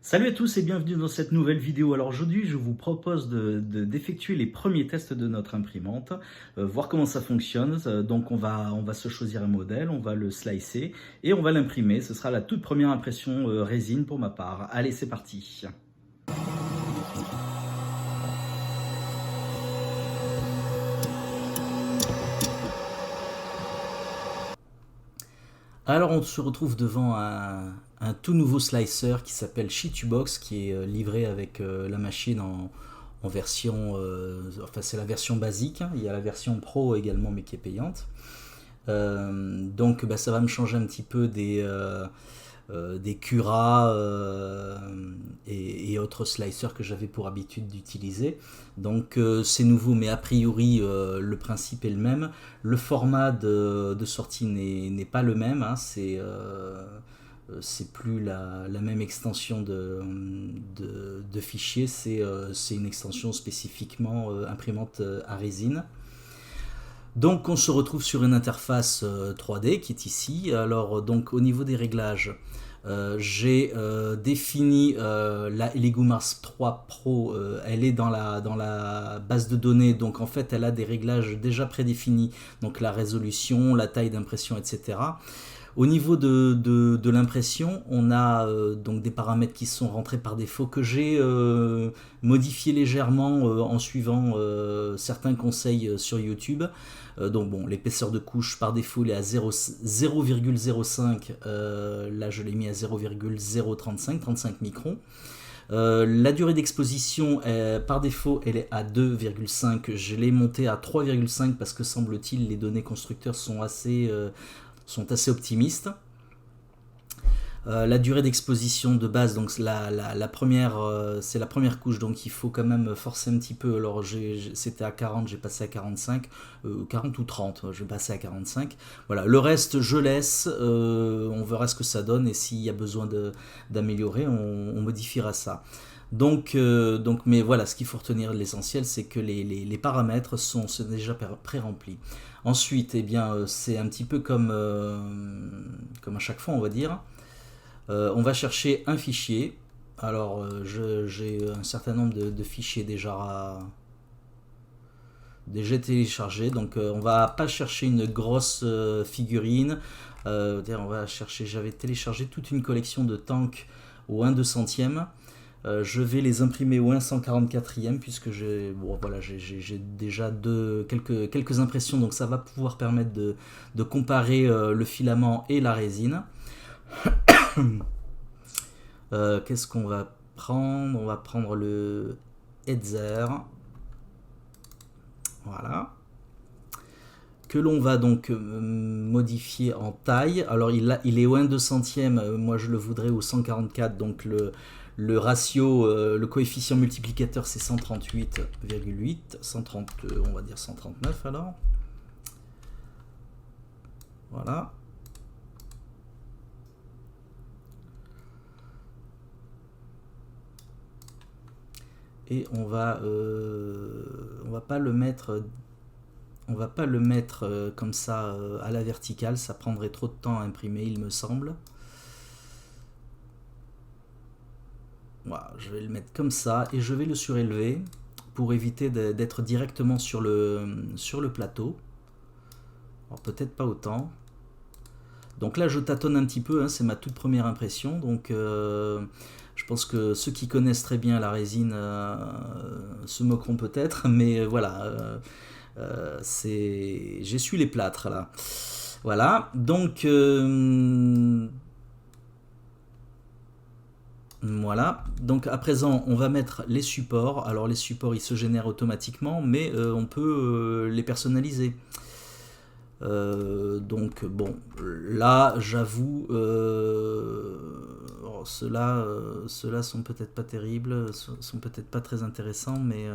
Salut à tous et bienvenue dans cette nouvelle vidéo. Alors aujourd'hui, je vous propose d'effectuer les premiers tests de notre imprimante, voir comment ça fonctionne. Donc on va se choisir un modèle, on va le slicer et on va l'imprimer. Ce sera la toute première impression résine pour ma part. Allez, c'est parti. Alors on se retrouve devant un tout nouveau slicer qui s'appelle Shitubox, qui est livré avec la machine en version, enfin c'est la version basique, hein. Il y a la version pro également mais qui est payante. Donc ça va me changer un petit peu des Cura et autres slicers que j'avais pour habitude d'utiliser. Donc c'est nouveau, mais a priori le principe est le même. Le format de sortie n'est pas le même, hein. C'est plus la même extension de fichiers, c'est une extension spécifiquement imprimante à résine. Donc on se retrouve sur une interface 3D qui est ici. Alors donc au niveau des réglages, j'ai défini la Elegoo Mars 3 Pro, elle est dans la base de données, donc en fait elle a des réglages déjà prédéfinis, donc la résolution, la taille d'impression, etc. Au niveau de l'impression, on a donc des paramètres qui sont rentrés par défaut que j'ai modifiés légèrement en suivant certains conseils sur YouTube. Donc bon, l'épaisseur de couche par défaut il est à 0,05, là je l'ai mis à 0,035 microns. La durée d'exposition par défaut elle est à 2,5, je l'ai monté à 3,5 parce que semble-t-il les données constructeurs sont assez optimistes. La durée d'exposition de base, donc la première, c'est la première couche, donc il faut quand même forcer un petit peu. Alors c'était à 40, j'ai passé à 45, 40 ou 30, je vais passer à 45. Voilà, le reste je laisse, on verra ce que ça donne et s'il y a besoin d'améliorer, on modifiera ça. Donc, mais voilà, ce qu'il faut retenir, l'essentiel, c'est que les paramètres sont déjà pré-remplis. Ensuite, eh bien, c'est un petit peu comme à chaque fois, on va dire. On va chercher un fichier. Alors, j'ai un certain nombre de fichiers déjà téléchargés. Donc, on va pas chercher une grosse figurine. On va chercher. J'avais téléchargé toute une collection de tanks au 1/200e. Je vais les imprimer au 1/144e puisque j'ai déjà quelques impressions, donc ça va pouvoir permettre de comparer le filament et la résine. Qu'est-ce qu'on va prendre? On va prendre le Hetzer, voilà, que l'on va donc modifier en taille. Alors il est au 1/200e, moi je le voudrais au 144, donc le ratio, le coefficient multiplicateur c'est 138,8, 130, on va dire 139 alors. Voilà. Et on va pas le mettre comme ça à la verticale, ça prendrait trop de temps à imprimer il me semble. Voilà, je vais le mettre comme ça et je vais le surélever pour éviter d'être directement sur le plateau. Alors peut-être pas autant. Donc là je tâtonne un petit peu, hein, c'est ma toute première impression, donc je pense que ceux qui connaissent très bien la résine se moqueront peut-être, mais voilà, j'essuie les plâtres là. Voilà, donc voilà, donc à présent on va mettre les supports. Alors les supports ils se génèrent automatiquement, mais on peut les personnaliser. Donc bon, là j'avoue, ceux-là sont peut-être pas terribles, sont peut-être pas très intéressants, mais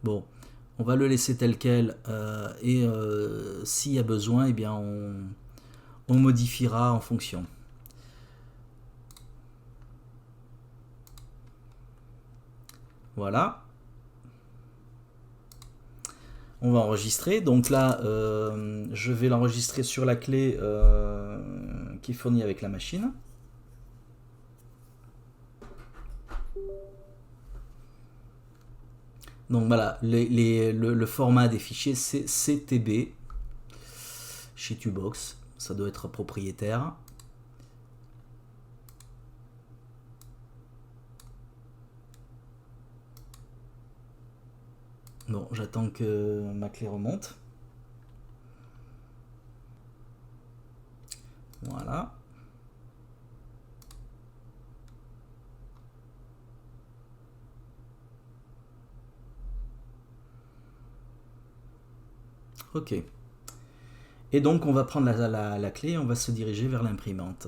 bon, on va le laisser tel quel, et s'il y a besoin, eh bien on modifiera en fonction. Voilà. On va enregistrer. Donc là, je vais l'enregistrer sur la clé qui est fournie avec la machine. Donc voilà, le format des fichiers c'est CTB chez Tubox, ça doit être propriétaire. Bon, j'attends que ma clé remonte. Voilà. Ok. Et donc on va prendre la clé et on va se diriger vers l'imprimante.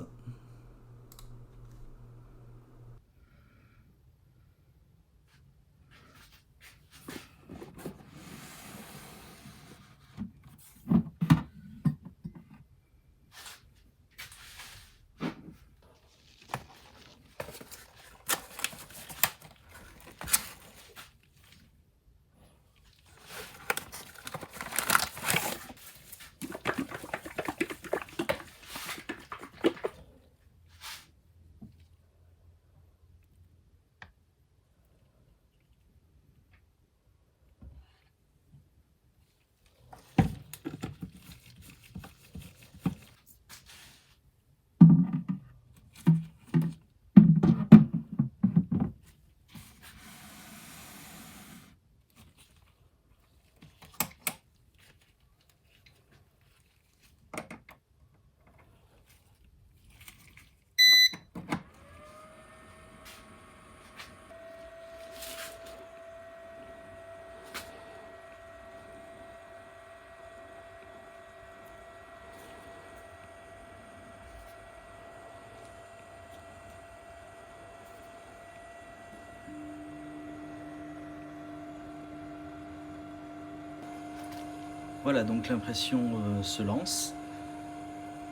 Voilà, donc l'impression se lance.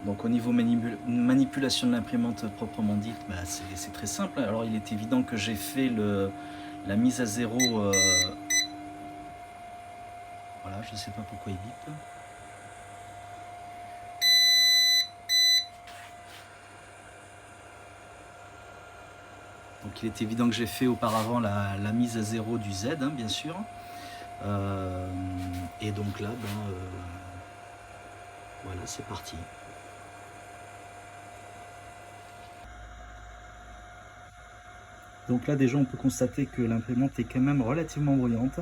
Donc au niveau manipulation de l'imprimante proprement dite, bah, c'est très simple. Alors il est évident que j'ai fait la mise à zéro. Voilà, je ne sais pas pourquoi il bip. Donc il est évident que j'ai fait auparavant la mise à zéro du Z, hein, bien sûr. Et donc là, voilà, c'est parti. Donc là déjà on peut constater que l'imprimante est quand même relativement bruyante.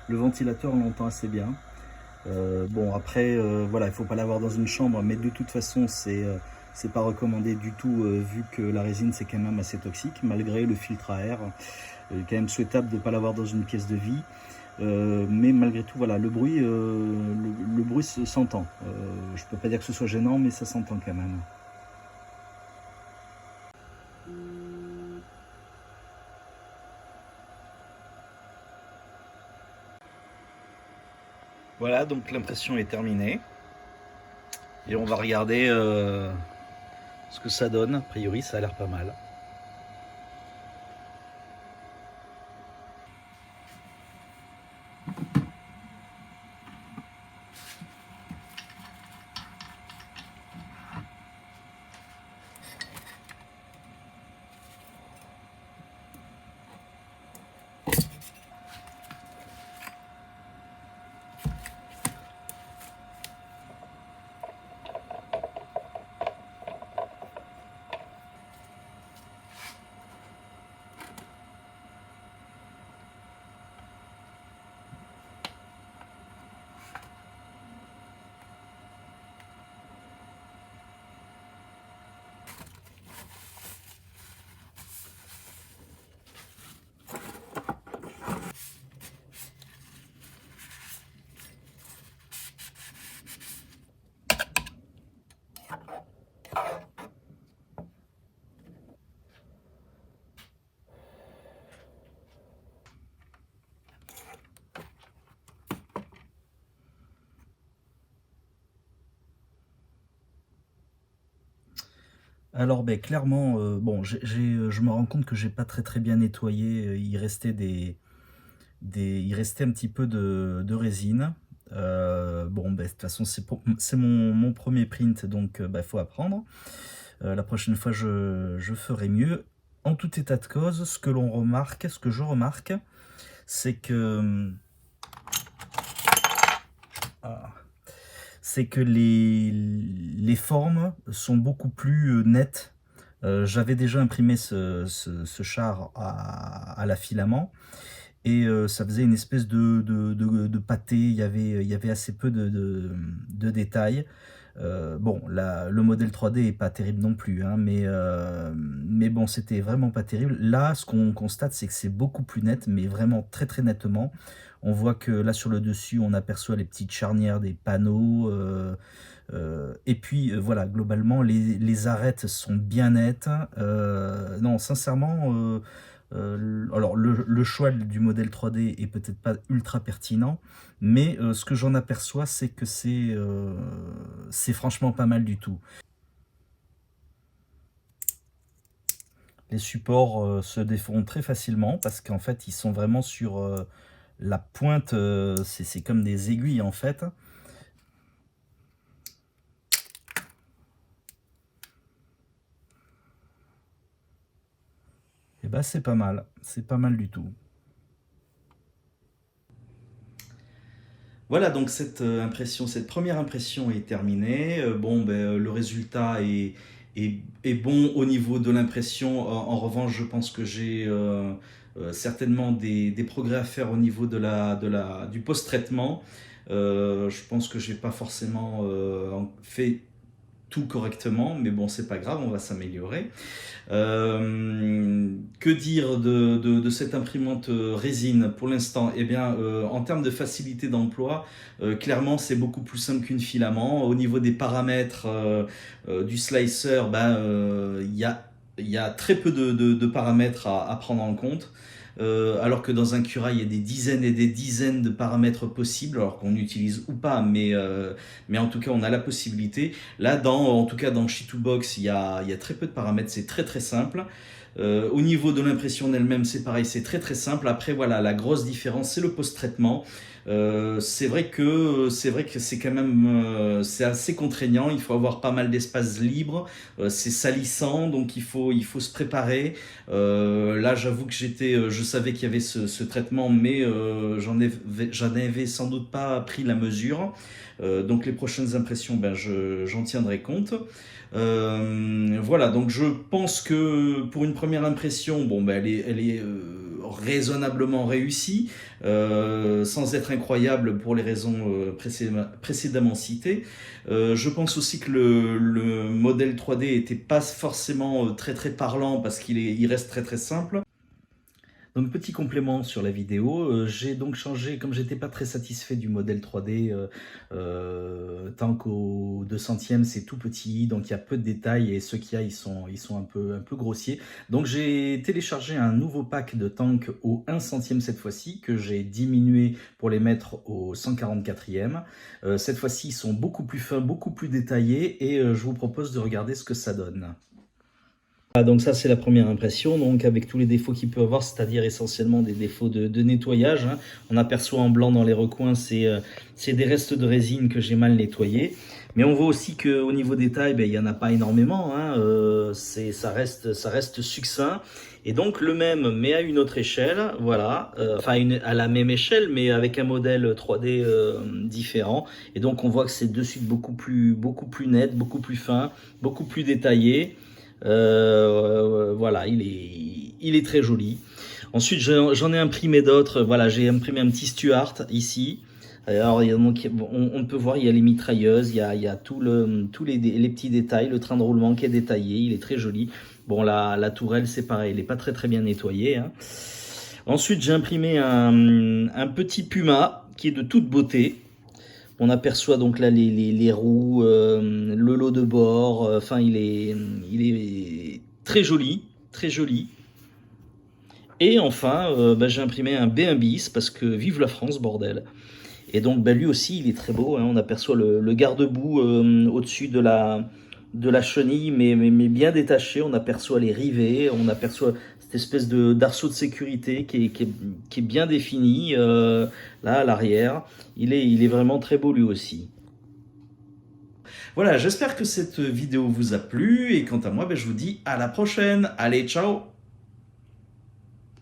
Le ventilateur on l'entend assez bien. Bon après voilà, il ne faut pas l'avoir dans une chambre, mais de toute façon c'est pas recommandé du tout vu que la résine c'est quand même assez toxique malgré le filtre à air. Il est quand même souhaitable de ne pas l'avoir dans une pièce de vie. Mais malgré tout, voilà, le bruit s'entend. Je peux pas dire que ce soit gênant, mais ça s'entend quand même. Voilà, donc l'impression est terminée. Et on va regarder ce que ça donne. A priori, ça a l'air pas mal. Alors ben, clairement, bon, je me rends compte que j'ai pas très bien nettoyé. Il restait il restait un petit peu de résine. Bon, de toute façon, c'est mon premier print, donc faut apprendre. La prochaine fois, je ferai mieux. En tout état de cause, ce que je remarque, c'est que ah, c'est que les formes sont beaucoup plus nettes. J'avais déjà imprimé ce char à la filament, et ça faisait une espèce de pâté. Il y avait assez peu de détails. Bon, le modèle 3D est pas terrible non plus, hein, mais bon, c'était vraiment pas terrible. Là, ce qu'on constate, c'est que c'est beaucoup plus net, mais vraiment très très nettement. On voit que là, sur le dessus, on aperçoit les petites charnières des panneaux. Et puis, voilà, globalement, les arêtes sont bien nettes. Non, sincèrement, alors le choix du modèle 3D est peut-être pas ultra pertinent, mais ce que j'en aperçois, c'est que c'est franchement pas mal du tout. Les supports se défont très facilement parce qu'en fait, ils sont vraiment sur la pointe. C'est comme des aiguilles en fait. Et bah c'est pas mal du tout. Voilà, donc cette première impression est terminée. Bon, le résultat est bon au niveau de l'impression. En revanche, je pense que j'ai certainement des progrès à faire au niveau du post-traitement. Je pense que j'ai pas forcément fait tout correctement, mais bon, c'est pas grave, on va s'améliorer. Que dire de cette imprimante résine pour l'instant? Eh bien, en termes de facilité d'emploi, clairement, c'est beaucoup plus simple qu'une filament. Au niveau des paramètres du slicer, il y a très peu de paramètres à prendre en compte. Alors que dans un Cura, il y a des dizaines et des dizaines de paramètres possibles, alors qu'on utilise ou pas, mais en tout cas, on a la possibilité. Là, en tout cas, dans Shitoobox, il y a très peu de paramètres, c'est très très simple. Au niveau de l'impression en elle-même, c'est pareil, c'est très très simple. Après, voilà, la grosse différence, c'est le post-traitement. C'est vrai que c'est quand même c'est assez contraignant. Il faut avoir pas mal d'espace libre. C'est salissant, donc il faut se préparer. Là, j'avoue que je savais qu'il y avait ce traitement, mais j'en avais sans doute pas pris la mesure. Donc les prochaines impressions, j'en tiendrai compte. Voilà, donc je pense que pour une première impression, bon, elle est raisonnablement réussie, sans être incroyable pour les raisons précédemment citées. Je pense aussi que le modèle 3D était pas forcément très très parlant parce qu'il reste très très simple. Donc petit complément sur la vidéo, j'ai donc changé, comme j'étais pas très satisfait du modèle 3D, tant qu'au 200e c'est tout petit, donc il y a peu de détails et ceux qu'il y a ils sont un peu grossiers. Donc j'ai téléchargé un nouveau pack de tanks au 1/100e cette fois-ci, que j'ai diminué pour les mettre au 144e. Cette fois-ci ils sont beaucoup plus fins, beaucoup plus détaillés, et je vous propose de regarder ce que ça donne. Donc ça c'est la première impression, donc avec tous les défauts qu'il peut avoir, c'est-à-dire essentiellement des défauts de nettoyage, hein. On aperçoit en blanc dans les recoins, c'est des restes de résine que j'ai mal nettoyés. Mais on voit aussi qu'au niveau des tailles, il n'y en a pas énormément, hein. Ça reste succinct. Et donc le même, mais à une autre échelle, voilà, à la même échelle, mais avec un modèle 3D différent. Et donc on voit que c'est de suite beaucoup plus net, beaucoup plus fin, beaucoup plus détaillé. Voilà, il est très joli. Ensuite, j'en ai imprimé d'autres. Voilà, j'ai imprimé un petit Stuart ici. Alors, on peut voir, il y a les mitrailleuses, il y a tous les petits détails, le train de roulement qui est détaillé, il est très joli. Bon, la tourelle, c'est pareil, elle n'est pas très très bien nettoyée, hein. Ensuite, j'ai imprimé un petit Puma qui est de toute beauté. On aperçoit donc là les roues, le lot de bord, il est très joli, très joli. Et enfin, j'ai imprimé un B1 bis parce que vive la France, bordel. Et donc lui aussi, il est très beau, hein. On aperçoit le garde-boue au-dessus de la chenille, mais bien détaché. On aperçoit les rivets, on aperçoit cette espèce d'arceau de sécurité qui est bien défini, là à l'arrière. Il est vraiment très beau lui aussi. Voilà, j'espère que cette vidéo vous a plu, et quant à moi, ben, je vous dis à la prochaine. Allez, ciao!